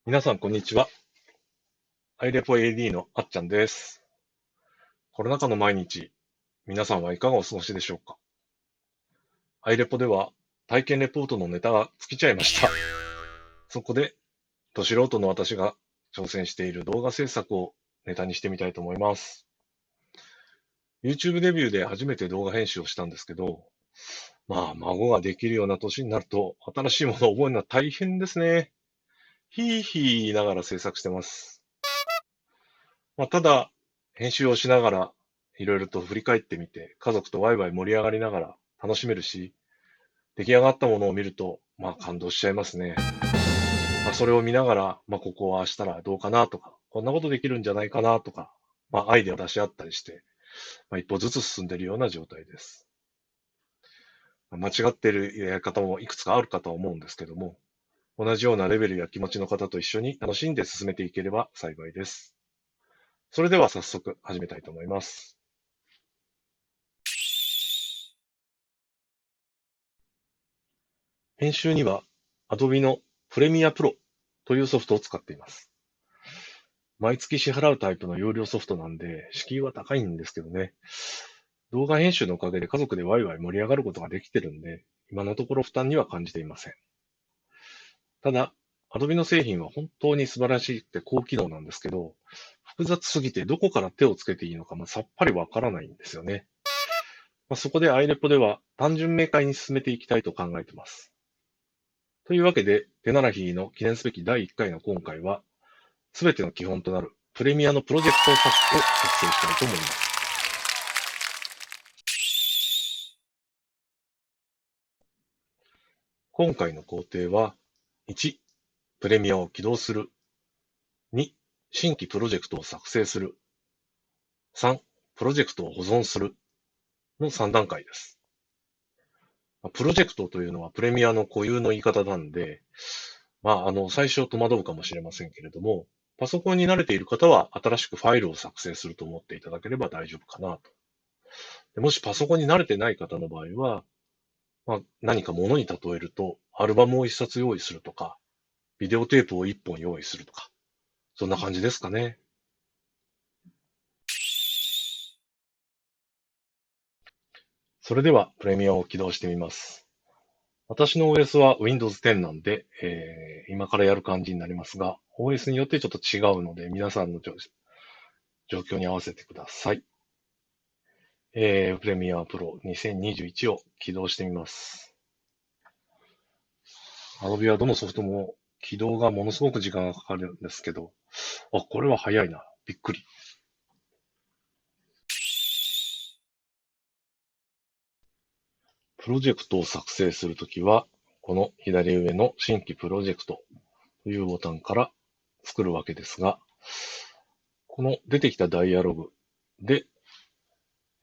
皆さん、こんにちは。アイレポ AD のあっちゃんです。コロナ禍の毎日、皆さんはいかがお過ごしでしょうか？アイレポでは体験レポートのネタが尽きちゃいました。そこで、ど素人の私が挑戦している動画制作をネタにしてみたいと思います。YouTube デビューで初めて動画編集をしたんですけど、孫ができるような年になると、新しいものを覚えるのは大変ですね。ひーひー言いながら制作してます。ただ、編集をしながら、いろいろと振り返ってみて、家族とワイワイ盛り上がりながら楽しめるし、出来上がったものを見ると、感動しちゃいますね。それを見ながら、ここはああしたらどうかなとか、こんなことできるんじゃないかなとか、アイデアを出し合ったりして、一歩ずつ進んでいるような状態です。間違っているやり方もいくつかあるかとは思うんですけども、同じようなレベルや気持ちの方と一緒に楽しんで進めていければ幸いです。それでは早速始めたいと思います。編集には Adobe のプレミアプロというソフトを使っています。毎月支払うタイプの有料ソフトなんで、敷居は高いんですけどね。動画編集のおかげで家族でワイワイ盛り上がることができてるんで、今のところ負担には感じていません。ただ、Adobe の製品は本当に素晴らしくて高機能なんですけど、複雑すぎてどこから手をつけていいのかさっぱりわからないんですよね。そこで iRepo では単純明快に進めていきたいと考えています。というわけで、手ならひの記念すべき第1回の今回は、すべての基本となるプレミアのプロジェクトを作成したいと思います。今回の工程は、1、プレミアを起動する。2、新規プロジェクトを作成する。3、プロジェクトを保存するの3段階です。プロジェクトというのはプレミアの固有の言い方なんで、最初戸惑うかもしれませんけれども、パソコンに慣れている方は新しくファイルを作成すると思っていただければ大丈夫かなと。もしパソコンに慣れてない方の場合は、何か物に例えると、アルバムを一冊用意するとか、ビデオテープを一本用意するとか、そんな感じですかね。それでは、プレミアを起動してみます。私の OS は Windows 10なんで、今からやる感じになりますが、OS によってちょっと違うので、皆さんの状況に合わせてください。プレミアプロ2021を起動してみます。Adobe はどのソフトも起動がものすごく時間がかかるんですけど、これは早いな。びっくり。プロジェクトを作成するときは、この左上の新規プロジェクトというボタンから作るわけですが、この出てきたダイアログで、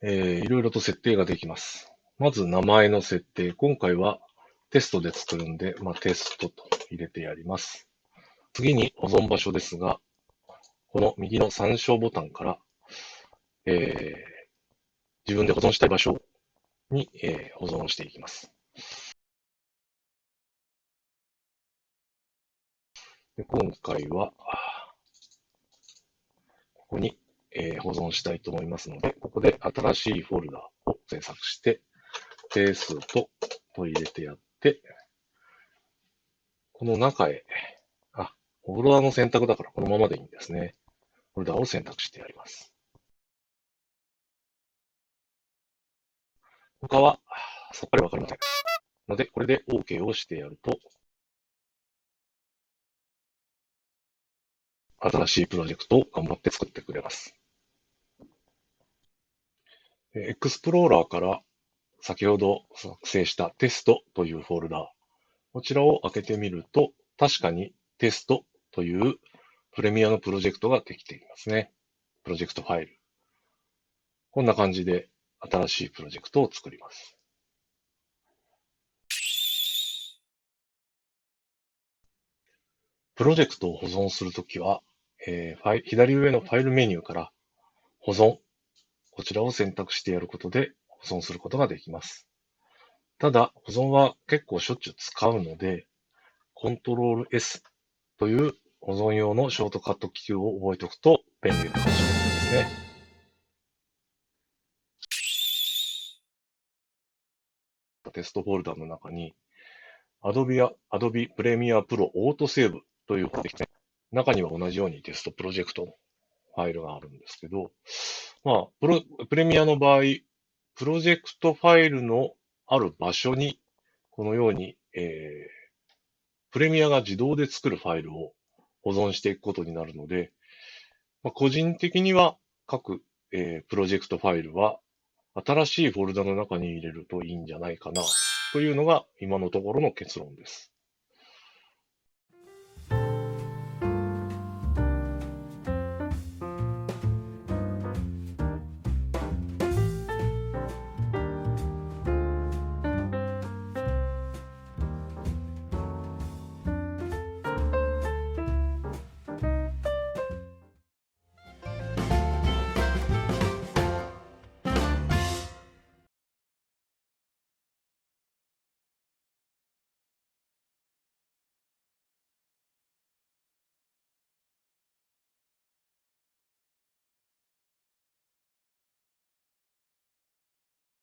いろいろと設定ができます。まず名前の設定。今回はテストで作るんで、テストと入れてやります。次に保存場所ですが、この右の参照ボタンから、えー自分で保存したい場所に、保存をしていきます。で今回は、ここに、保存したいと思いますので、ここで新しいフォルダを制作して、定数と入れてやって、この中へ、フォルダの選択だからこのままでいいんですね。フォルダを選択してやります。他は、さっぱりわかりません。ので、これで OK をしてやると、新しいプロジェクトを頑張って作ってくれます。エクスプローラーから先ほど作成したテストというフォルダ、こちらを開けてみると、確かにテストというプレミアのプロジェクトができていますね。プロジェクトファイル。こんな感じで新しいプロジェクトを作ります。プロジェクトを保存するときは、左上のファイルメニューから保存、こちらを選択してやることで保存することができます。ただ、保存は結構しょっちゅう使うので、コントロール S という保存用のショートカットキーを覚えておくと便利かもしれないですね。テストフォルダの中に Adobe Premiere Pro Auto Save という中には同じようにテストプロジェクトのファイルがあるんですけど、プレミアの場合、プロジェクトファイルのある場所に、このように、プレミアが自動で作るファイルを保存していくことになるので、個人的には各、プロジェクトファイルは新しいフォルダの中に入れるといいんじゃないかなというのが今のところの結論です。